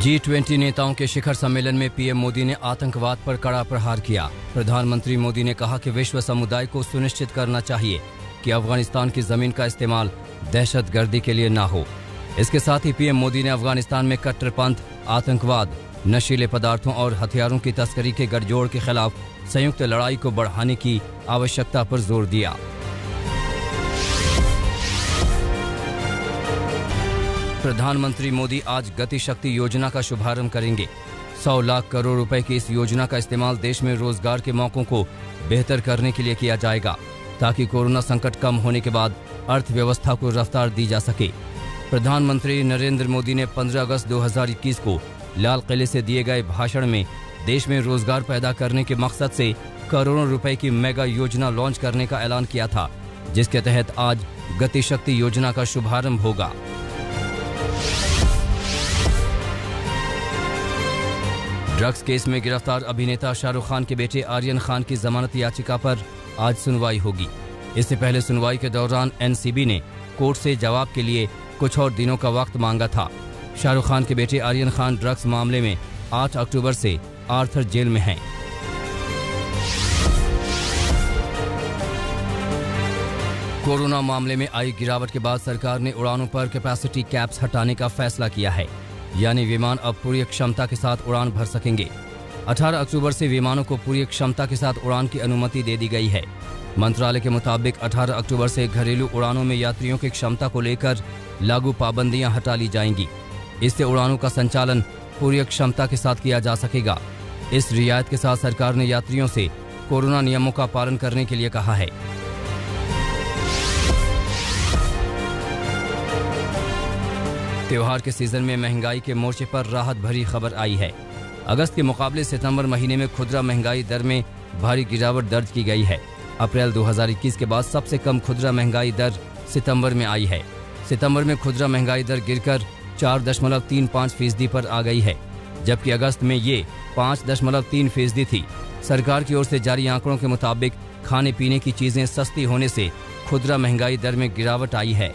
G20 नेताओं के शिखर सम्मेलन में पीएम मोदी ने आतंकवाद पर कड़ा प्रहार किया। प्रधानमंत्री मोदी ने कहा कि विश्व समुदाय को सुनिश्चित करना चाहिए कि अफगानिस्तान की जमीन का इस्तेमाल दहशतगर्दी के लिए ना हो। इसके साथ ही पीएम मोदी ने अफगानिस्तान में कट्टरपंथ, आतंकवाद, नशीले पदार्थों और हथियारों की तस्करी के गठजोड़ के खिलाफ संयुक्त लड़ाई को बढ़ाने की आवश्यकता पर जोर दिया। प्रधानमंत्री मोदी आज गति शक्ति योजना का शुभारंभ करेंगे। 100 लाख करोड़ रुपए की इस योजना का इस्तेमाल देश में रोजगार के मौकों को बेहतर करने के लिए किया जाएगा, ताकि कोरोना संकट कम होने के बाद अर्थव्यवस्था को रफ्तार दी जा सके। प्रधानमंत्री नरेंद्र मोदी ने 15 अगस्त 2021 को लाल किले से दिए गए भाषण में देश में रोजगार पैदा करने के मकसद से करोड़ों रुपए की मेगा योजना लॉन्च करने का ऐलान किया था, जिसके तहत आज गति शक्ति योजना का शुभारंभ होगा। ड्रग्स केस में गिरफ्तार अभिनेता शाहरुख खान के बेटे आर्यन खान की जमानत याचिका पर आज सुनवाई होगी। इससे पहले सुनवाई के दौरान एनसीबी ने कोर्ट से जवाब के लिए कुछ और दिनों का वक्त मांगा था। शाहरुख खान के बेटे आर्यन खान ड्रग्स मामले में 8 अक्टूबर से आर्थर जेल में हैं। कोरोना मामले में आई गिरावट के बाद सरकार ने उड़ानों पर कैपेसिटी कैप्स हटाने का फैसला किया है, यानी विमान अब पूरी क्षमता के साथ उड़ान भर सकेंगे। 18 अक्टूबर से विमानों को पूरी क्षमता के साथ उड़ान की अनुमति दे दी गई है। मंत्रालय के मुताबिक 18 अक्टूबर से घरेलू उड़ानों में यात्रियों की क्षमता को लेकर लागू पाबंदियां हटा ली जाएंगी। इससे उड़ानों का संचालन पूरी क्षमता के साथ किया जा सकेगा। इस रियायत के साथ सरकार ने यात्रियों से कोरोना नियमों का पालन करने के लिए कहा है। त्योहार के सीजन में महंगाई के मोर्चे पर राहत भरी खबर आई है। अगस्त के मुकाबले सितंबर महीने में खुदरा महंगाई दर में भारी गिरावट दर्ज की गई है। अप्रैल 2021 के बाद सबसे कम खुदरा महंगाई दर सितंबर में आई है। सितंबर में खुदरा महंगाई दर गिरकर 4.35% पर आ गई है, जबकि अगस्त में ये 5.3% थी। सरकार की ओर से जारी आंकड़ों के मुताबिक खाने पीने की चीजें सस्ती होने से खुदरा महंगाई दर में गिरावट आई है।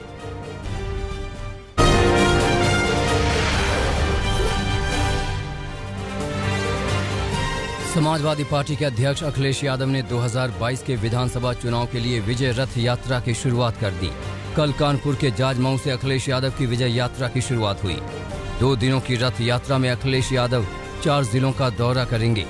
समाजवादी पार्टी के अध्यक्ष अखिलेश यादव ने 2022 के विधानसभा चुनाव के लिए विजय रथ यात्रा की शुरुआत कर दी। कल कानपुर के जाजमऊ से अखिलेश यादव की विजय यात्रा की शुरुआत हुई। 2 दिनों की रथ यात्रा में अखिलेश यादव 4 जिलों का दौरा करेंगे।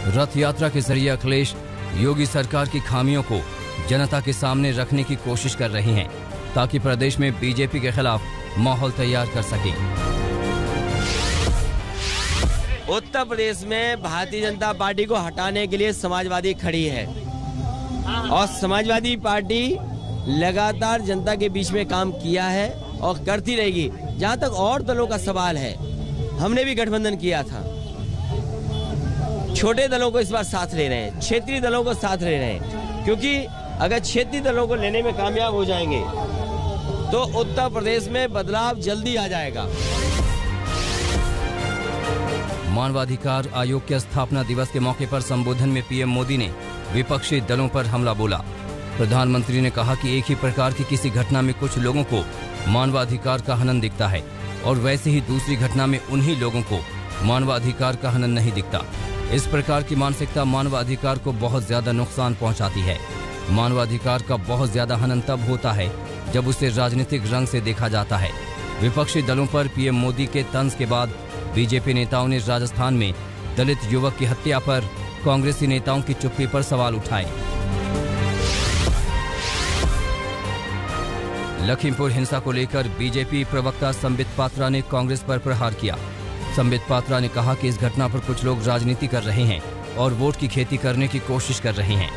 रथ यात्रा के जरिए अखिलेश योगी सरकार की खामियों को जनता के सामने रखने की कोशिश कर रहे हैं, ताकि प्रदेश में बीजेपी के खिलाफ माहौल तैयार कर सके। उत्तर प्रदेश में भारतीय जनता पार्टी को हटाने के लिए समाजवादी खड़ी है और समाजवादी पार्टी लगातार जनता के बीच में काम किया है और करती रहेगी। जहां तक और दलों का सवाल है, हमने भी गठबंधन किया था। छोटे दलों को इस बार साथ ले रहे हैं, क्षेत्रीय दलों को साथ ले रहे हैं, क्योंकि अगर क्षेत्रीय दलों को लेने में कामयाब हो जाएंगे तो उत्तर प्रदेश में बदलाव जल्दी आ जाएगा। मानवाधिकार आयोग के स्थापना दिवस के मौके पर संबोधन में पीएम मोदी ने विपक्षी दलों पर हमला बोला। प्रधानमंत्री ने कहा कि एक ही प्रकार की किसी घटना में कुछ लोगों को मानवाधिकार का हनन दिखता है और वैसे ही दूसरी घटना में उन्हीं लोगों को मानवाधिकार का हनन नहीं दिखता। इस प्रकार की मानसिकता मानवाधिकार को बहुत ज्यादा नुकसान पहुंचाती है। मानवाधिकार का बहुत ज्यादा हनन तब होता है जब उसे राजनीतिक रंग से देखा जाता है। विपक्षी दलों पर पीएम मोदी के तंज के बाद बीजेपी नेताओं ने राजस्थान में दलित युवक की हत्या पर कांग्रेसी नेताओं की चुप्पी पर सवाल उठाए। लखीमपुर हिंसा को लेकर बीजेपी प्रवक्ता संबित पात्रा ने कांग्रेस पर प्रहार किया। संबित पात्रा ने कहा कि इस घटना पर कुछ लोग राजनीति कर रहे हैं और वोट की खेती करने की कोशिश कर रहे हैं।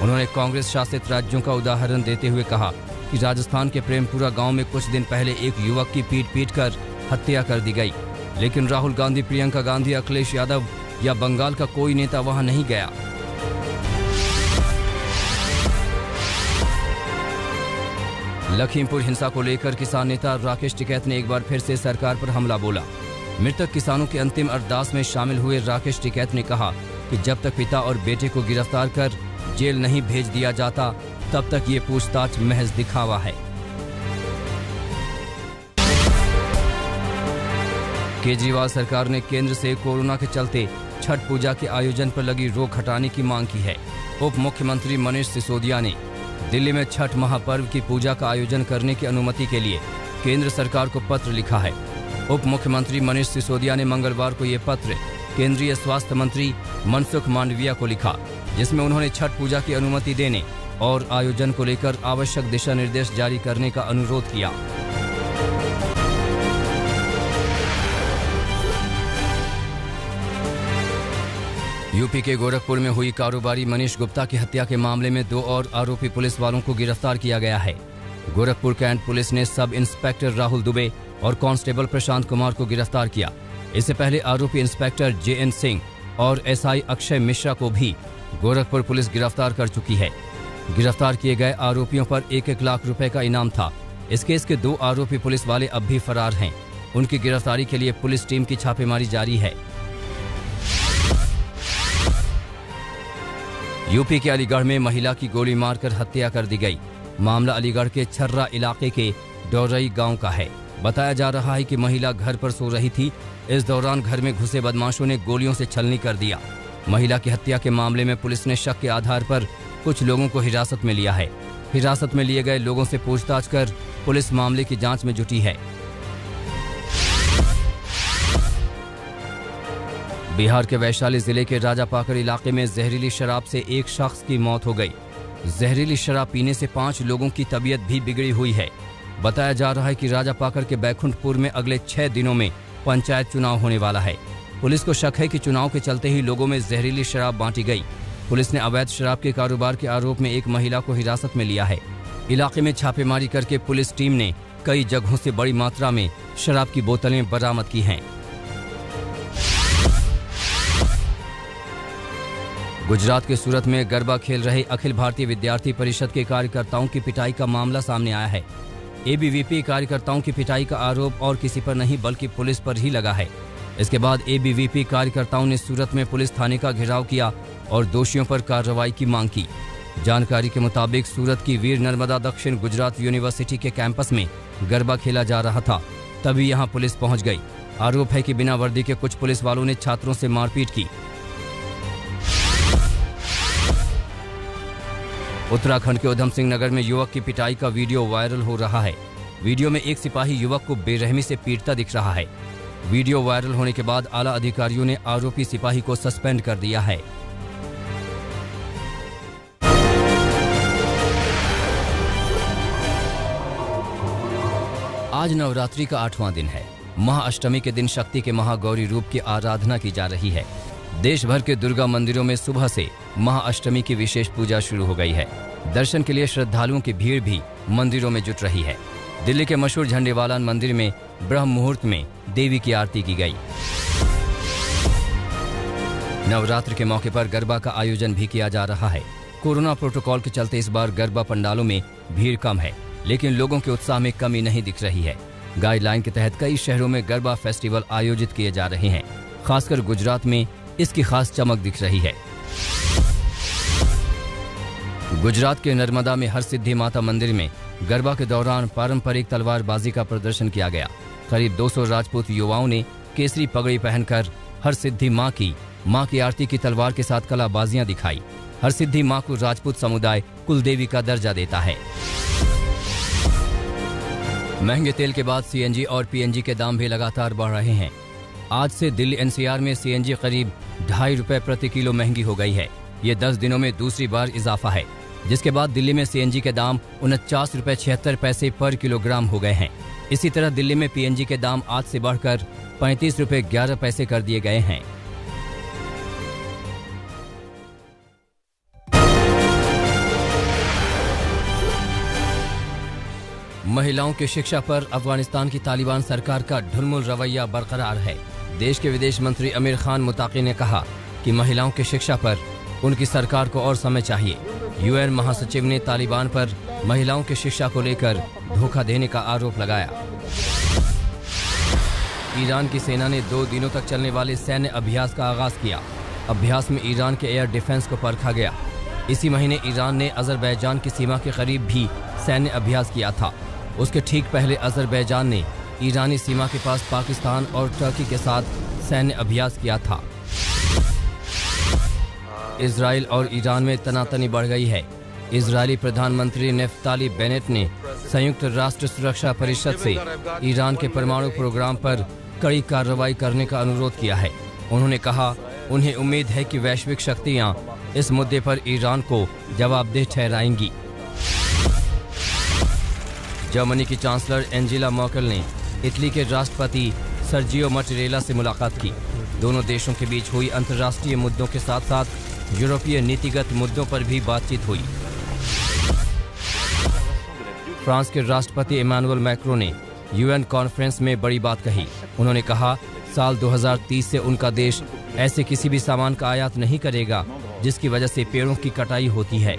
उन्होंने कांग्रेस शासित राज्यों का उदाहरण देते हुए कहा कि राजस्थान के प्रेमपुरा गांव में कुछ दिन पहले एक युवक की पीट कर हत्या कर दी गई, लेकिन राहुल गांधी, प्रियंका गांधी, अखिलेश यादव या बंगाल का कोई नेता वहां नहीं गया। लखीमपुर हिंसा को लेकर किसान नेता राकेश टिकैत ने एक बार फिर से सरकार पर हमला बोला। मृतक किसानों की अंतिम अरदास में शामिल हुए राकेश टिकैत ने कहा कि जब तक पिता और बेटे को गिरफ्तार कर जेल नहीं भेज दिया जाता, तब तक ये पूछताछ महज दिखावा है। केजरीवाल सरकार ने केंद्र से कोरोना के चलते छठ पूजा के आयोजन पर लगी रोक हटाने की मांग की है। उप मुख्यमंत्री मनीष सिसोदिया ने दिल्ली में छठ महापर्व की पूजा का आयोजन करने की अनुमति के लिए केंद्र सरकार को पत्र लिखा है। उप मुख्यमंत्री मनीष सिसोदिया ने मंगलवार को ये पत्र केंद्रीय स्वास्थ्य मंत्री मनसुख मांडविया को लिखा, जिसमें उन्होंने छठ पूजा की अनुमति देने और आयोजन को लेकर आवश्यक दिशा निर्देश जारी करने का अनुरोध किया। यूपी के गोरखपुर में हुई कारोबारी मनीष गुप्ता की हत्या के मामले में 2 और आरोपी पुलिस वालों को गिरफ्तार किया गया है। गोरखपुर कैंट पुलिस ने सब इंस्पेक्टर राहुल दुबे और कांस्टेबल प्रशांत कुमार को गिरफ्तार किया। इससे पहले आरोपी इंस्पेक्टर JN सिंह और SI अक्षय मिश्रा को भी गोरखपुर पुलिस गिरफ्तार कर चुकी है। गिरफ्तार किए गए आरोपियों पर 1-1 लाख रुपए का इनाम था। इस केस के 2 आरोपी पुलिस वाले अब भी फरार हैं। उनकी गिरफ्तारी के लिए पुलिस टीम की छापेमारी जारी है। यूपी के अलीगढ़ में महिला की गोली मारकर हत्या कर दी गई। मामला अलीगढ़ के छर्रा इलाके के डोरई गांव का है। बताया जा रहा है कि महिला घर पर सो रही थी। इस दौरान घर में घुसे बदमाशों ने गोलियों से छलनी कर दिया। महिला की हत्या के मामले में पुलिस ने शक के आधार पर कुछ लोगों को हिरासत में लिया है। हिरासत में लिए गए लोगों से पूछताछ कर पुलिस मामले की जांच में जुटी है। बिहार के वैशाली जिले के राजापाकर इलाके में जहरीली शराब से एक शख्स की मौत हो गई। जहरीली शराब पीने से 5 लोगों की तबीयत भी बिगड़ी हुई है। बताया जा रहा है कि राजापाकर के बैकुंठपुर में अगले 6 दिनों में पंचायत चुनाव होने वाला है। पुलिस को शक है कि चुनाव के चलते ही लोगों में जहरीली शराब बांटी गई। पुलिस ने अवैध शराब के कारोबार के आरोप में एक महिला को हिरासत में लिया है। इलाके में छापेमारी करके पुलिस टीम ने कई जगहों से बड़ी मात्रा में शराब की बोतलें बरामद की हैं। गुजरात के सूरत में गरबा खेल रहे अखिल भारतीय विद्यार्थी परिषद के कार्यकर्ताओं की पिटाई का मामला सामने आया है। ABVP कार्यकर्ताओं की पिटाई का आरोप और किसी पर नहीं बल्कि पुलिस पर ही लगा है। इसके बाद ABVP कार्यकर्ताओं ने सूरत में पुलिस थाने का घेराव किया और दोषियों पर कार्रवाई की मांग की। जानकारी के मुताबिक सूरत की वीर नर्मदा दक्षिण गुजरात यूनिवर्सिटी के कैंपस में गरबा खेला जा रहा था, तभी यहां पुलिस पहुंच गई। आरोप है कि बिना वर्दी के कुछ पुलिस वालों ने छात्रों से मारपीट की। उत्तराखंड के उधम सिंह नगर में युवक की पिटाई का वीडियो वायरल हो रहा है। वीडियो में एक सिपाही युवक को बेरहमी से पीटता दिख रहा है। वीडियो वायरल होने के बाद आला अधिकारियों ने आरोपी सिपाही को सस्पेंड कर दिया है। आज नवरात्रि का 8वां दिन है। महाअष्टमी के दिन शक्ति के महागौरी रूप की आराधना की जा रही है। देश भर के दुर्गा मंदिरों में सुबह से महाअष्टमी की विशेष पूजा शुरू हो गई है। दर्शन के लिए श्रद्धालुओं की भीड़ भी मंदिरों में जुट रही है। दिल्ली के मशहूर झंडेवालान मंदिर में ब्रह्म मुहूर्त में देवी की आरती की गई। नवरात्र के मौके पर गरबा का आयोजन भी किया जा रहा है। कोरोना प्रोटोकॉल के चलते इस बार गरबा पंडालों में भीड़ कम है, लेकिन लोगों के उत्साह में कमी नहीं दिख रही है। गाइडलाइन के तहत कई शहरों में गरबा फेस्टिवल आयोजित किए जा रहे हैं। खासकर गुजरात में इसकी खास चमक दिख रही है। गुजरात के नर्मदा में हरसिद्धि माता मंदिर में गरबा के दौरान पारंपरिक तलवारबाजी का प्रदर्शन किया गया। करीब 200 राजपूत युवाओं ने केसरी पगड़ी पहनकर हरसिद्धि मां की आरती की तलवार के साथ कलाबाजियां दिखाई। हरसिद्धि मां को राजपूत समुदाय कुलदेवी का दर्जा देता है। महंगे तेल के बाद CNG और PNG के दाम भी लगातार बढ़ रहे हैं। आज से दिल्ली NCR में CNG करीब 2.5 रुपए प्रति किलो महंगी हो गई है। ये 10 दिनों में दूसरी बार इजाफा है, जिसके बाद दिल्ली में CNG के दाम 49 रुपए 76 पैसे पर किलोग्राम हो गए हैं। इसी तरह दिल्ली में PNG के दाम आज से बढ़कर 35 रुपए 11 पैसे कर दिए गए हैं। महिलाओं की शिक्षा पर अफगानिस्तान की तालिबान सरकार का ढुलमुल रवैया बरकरार है। देश के विदेश मंत्री अमीर खान मुताकी ने कहा कि महिलाओं की शिक्षा पर उनकी सरकार को और समय चाहिए। UN महासचिव ने तालिबान पर महिलाओं की शिक्षा को लेकर धोखा देने का आरोप लगाया। ईरान की सेना ने 2 दिनों तक चलने वाले सैन्य अभ्यास का आगाज किया। अभ्यास में ईरान के एयर डिफेंस को परखा गया। इसी महीने ईरान ने अजरबैजान की सीमा के करीब भी सैन्य अभ्यास किया था। उसके ठीक पहले अजरबैजान ने ईरानी सीमा के पास पाकिस्तान और टर्की के साथ सैन्य अभ्यास किया था। इजराइल और ईरान में तनातनी बढ़ गई है। इजरायली प्रधानमंत्री नेफ्ताली बेनेट ने संयुक्त राष्ट्र सुरक्षा परिषद से ईरान के परमाणु प्रोग्राम पर कड़ी कार्रवाई करने का अनुरोध किया है। उन्होंने कहा उन्हें उम्मीद है कि वैश्विक शक्तियां इस मुद्दे पर ईरान को जवाबदेह ठहराएंगी। जर्मनी की चांसलर एंजेला मर्केल ने इटली के राष्ट्रपति सर्जियो मटेरेला से मुलाकात की। दोनों देशों के बीच हुई अंतर्राष्ट्रीय मुद्दों के साथ साथ यूरोपीय नीतिगत मुद्दों पर भी बातचीत हुई। फ्रांस के राष्ट्रपति इमैनुअल मैक्रो ने यूएन कॉन्फ्रेंस में बड़ी बात कही। उन्होंने कहा साल 2030 से उनका देश ऐसे किसी भी सामान का आयात नहीं करेगा जिसकी वजह से पेड़ों की कटाई होती है।